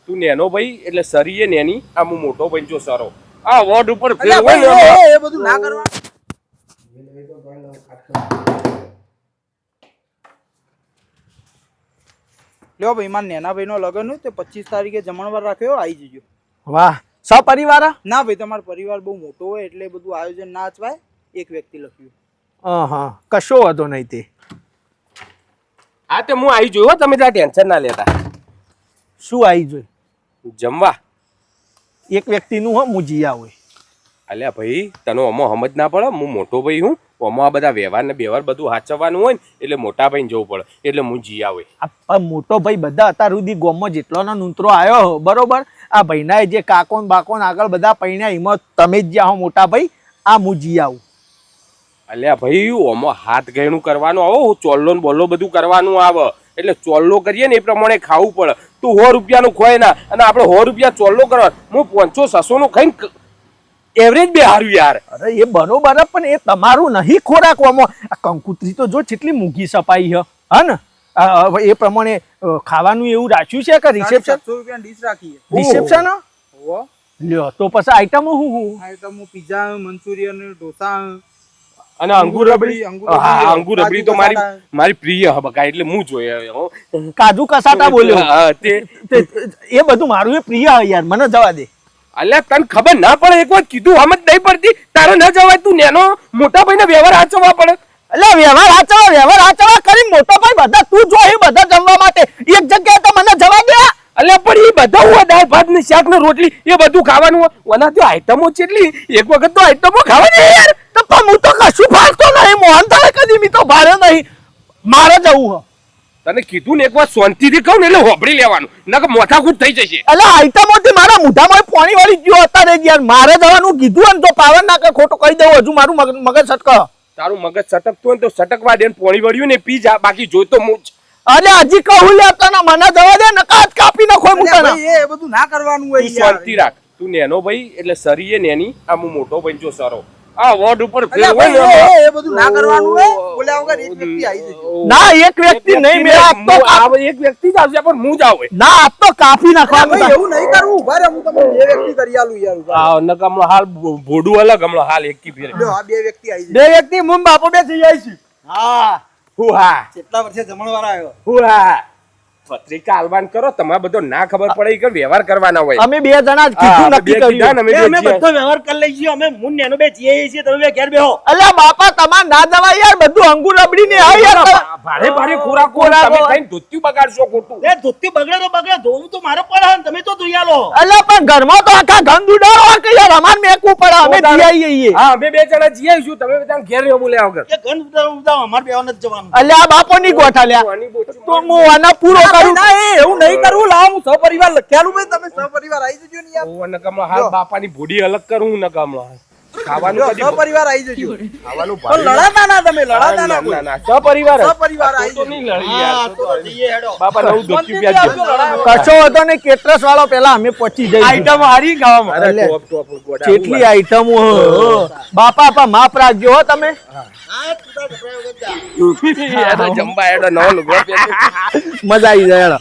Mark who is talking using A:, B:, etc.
A: તું નેનો ભાઈ એટલે સરી એ નેની આ હું મોટો ભાઈ જો સરો આ વોર્ડ ઉપર
B: અલ્યા
A: ફેર હોય
B: ભાઈ,
A: ને
B: એ બધું ના કરવાનું. લ્યો ભાઈ માર નેના ભાઈ નો લગન હોય તો 25 તારીખે જમણવાર રાખ્યો આવી જજો.
C: વાહ સપરિવાર
B: ના ભાઈ તમારો પરિવાર બહુ મોટો હોય એટલે બધું આયોજન ના અચવાય. એક વ્યક્તિ લખ્યું.
C: હા કશો વાંધો નહીં તે
A: હા તે હું આવી જોયો તમે ત્યાં ટેન્શન ના લેતા
C: શું આવી જોઈ
A: જમવા
C: એક વ્યક્તિનું હો મુજિયા હોય
A: અલ્યા ભાઈ તને અમો સમજ ના પડે હું મોટો ભાઈ હું અમો આ બધા વ્યવહાર ને વ્યવહાર બધું હાચવવાનું હોય ને એટલે મોટા ભાઈને જવું પડે એટલે હું જીયા હોય
C: આ મોટો ભાઈ બધા અત્યાર સુધી ગોમમાં જેટલોનો નૂંતરો આવ્યો બરોબર આ ભાઈના જે કાકોન બાકોન આગળ બધા પૈણ્યા એમાં તમે જ જ્યાં હો મોટા ભાઈ આ મુજી આવું
A: અલ્યા ભાઈ ઓમો હાથ ગયણું કરવાનું આવો ચોલ્લો ને બોલ્લો બધું કરવાનું આવે એટલે ચોલ્લો કરીએ ને એ પ્રમાણે ખાવું પડે તું 100 રૂપિયાનું ખોય ના અને આપણે 100 રૂપિયા ચોલ્લો કરવા હું 500-600 નું ખાઈને એવરેજ બે હારું યાર
C: અરે એ બરોબર પણ એ તમારું નહીં ખોરાકવામાં આ કંકુતરી તો જો કેટલી મૂકી સપાઈ હા ને એ પ્રમાણે ખાવાનું એવું રાખ્યું છે કે રિસેપ્શન
B: 700 રૂપિયા ડીશ રાખી છે.
C: રિસેપ્શન
B: ઓહો.
C: લ્યો તો પછી આઈટમ હું
B: આઈટમ પિઝા મંચુરિયન ઢોસા
A: અને અંગુર રબડી હા અંગુર રબડી તો
B: કાજુ
A: મારી પ્રિય હબકા એટલે હું જોઈએ
C: કાજુ કસાટા બોલ્યો
A: હા, તે
C: એ બધું મારું એ પ્રિય યાર મને જવા દે
A: અલ્યા તને ખબર ના પડે એક વાર કીધું સમજ નહીં પડતી તારે ન જવાય તું નેનો મોટા ભાઈને વ્યવહાર હાચવવા પડે
C: એટલે વ્યવહાર આચવા કરી મોટો ભાઈ બધા તું જો એ બધા જમવા માટે એક જગ્યાએ તો મને જવા દે
A: અલ્યા પણ એ બધા હોય દાળ ભાત ને શાક ને રોટલી એ બધું ખાવાનું હોય ઓના તો આઈટમો કેટલી એક વખત તો આઈટમો ખાવાની યાર
C: તો પણ હું તો કશું ભાગતો નહીં મોહન તારે કદી મી તો ભારે નહીં મારે જવું હ
A: તને કીધું ને એક વાર શાંતિથી કહું ને એટલે હોબળી લેવાનું નકર મોથાકૂટ થઈ જશે
C: એટલે આઈટમોથી મારા મોઢામાં પાણી વાળી ગયો અત્યારે જ યાર મારે જવાનું કીધું ને તો પાવર ના કે ખોટું કહી દઉં હજુ મારું મગજ સટક
A: તારું મગજ સટકતું હોય તો સટકવા દે પોણી વળ્યું ને પી જા બાકી જોઈતો હું જ
C: અરે હજી કહું લેતા ના મને જવા દે નકાત કાપી નાખો
B: અલ્યા
C: મુકાના
B: ભાઈ, એ બધું ના કરવાનું હોય
A: તું
B: યાર.
A: શાંતિ રાખ તું નેનો ભાઈ એટલે સરી એ નેની આ હું મોટો ભાઈ જો સરો આ વોર્ડ ઉપર ફેર
B: અલ્યા
A: હોય
B: ભાઈ,
A: ને
B: એ બધું ના કરવાનું હોય. બોલ્યા વગર એક વ્યક્તિ આવી જજો.
C: ના એક વ્યક્તિ નહીં મેરા આપ તો
A: એક વ્યક્તિ જ આવશે પણ હું જ આવે
C: ના આપ તો કાપી
B: અલ્યા
C: નાખવાનું
B: ભાઈ, એવું નહીં કરવું. ઉભા રહો, હું તમને બે વ્યક્તિ કરી આલું યાર. ઉભા રહો.
A: આ નક હમણાં હાલ ભોડું અલગ હમણાં હાલ એક કી ફેર
B: લ્યો, આ બે વ્યક્તિ આવી
C: બે વ્યક્તિ મું બાપો બે થઈ જાય છે
B: હા
A: હું હા
B: કેટલા વર્ષે જમણવાર આવ્યો.
A: હું હા પત્રિકા આલવાન કરો તમારે બધો ના ખબર પડે કે વ્યવહાર કરવાના હોય
C: અમે બે જણા જ કીધું નક્કી કર્યું
A: અમે
D: બધો વ્યવહાર કરી લઈ છીએ અમે હું નેનો બે જીએ છીએ તમે બે ઘેર બેહો
C: અલ્યા બાપા તમાર ના જવા યાર બધું અંગુર રબડી ને આ યાર
A: ભારે ભારે ખોરાકો તમે ખાઈને ધોત્યું બગાડશો ખોટું
D: એ ધોતી બગડે તો બગડે ધોવું તો મારે પડે ને તમે તો ધોઈ આલો
C: અલ્યા પણ ઘરમાં તો આખા ગંદ ઉડાડો કે યાર અમાર મેકવું પડે અમે જીઆઈ આઈએ
A: હા અમે બે જણા જઈ આવીશું તમે બધા ઘેર રહ્યો બોલ્યા વગર
D: એ ઘન ઉદાવ અમારે બેવા નથી જવાનું
C: અલ્યા આ બાપો ની ગોઠા લ્યા તો હું આના પૂરો કરું
B: ના, એ એવું નહીં કરવું. લાવો, હું સહપરિવાર લખ્યાલું ભાઈ, તમે સહપરિવાર આવી જજો ને યાર.
A: ઓ નકમલા હાલ બાપાની ભૂડી અલગ કરું નકમલા ખાવાનું
B: લ્યો,
A: કદી
B: સહપરિવાર આવી જજો.
A: ખાવાનું
B: પણ લડાતા ના તમે, લડાતા ના કોઈ.
A: ના સપરિવાર
B: સહપરિવાર આવી
A: તો
B: જજો.
A: નહીં લડી યાર
D: તો જઈએ હેડો
A: બાપા નવું
B: શાંતિથી
A: દોત્યું
B: આવજો, લડાવો.
C: કશો હતો ને કેટરસ વાળો પેલા અમે પહોંચી જઈએ
A: આઈટમ હારી ગાવામાં
C: અરે,
A: ટોપ ટોપ ગોડા
C: કેટલી આઈટમો બાપા પા માપ રાખજો હો તમે
D: હા તું તો ગભરાયો વગર જા
A: યાર જંબા એડો નવો લુગડો પહેર્યો.
C: મજા આવી જાય હેડો.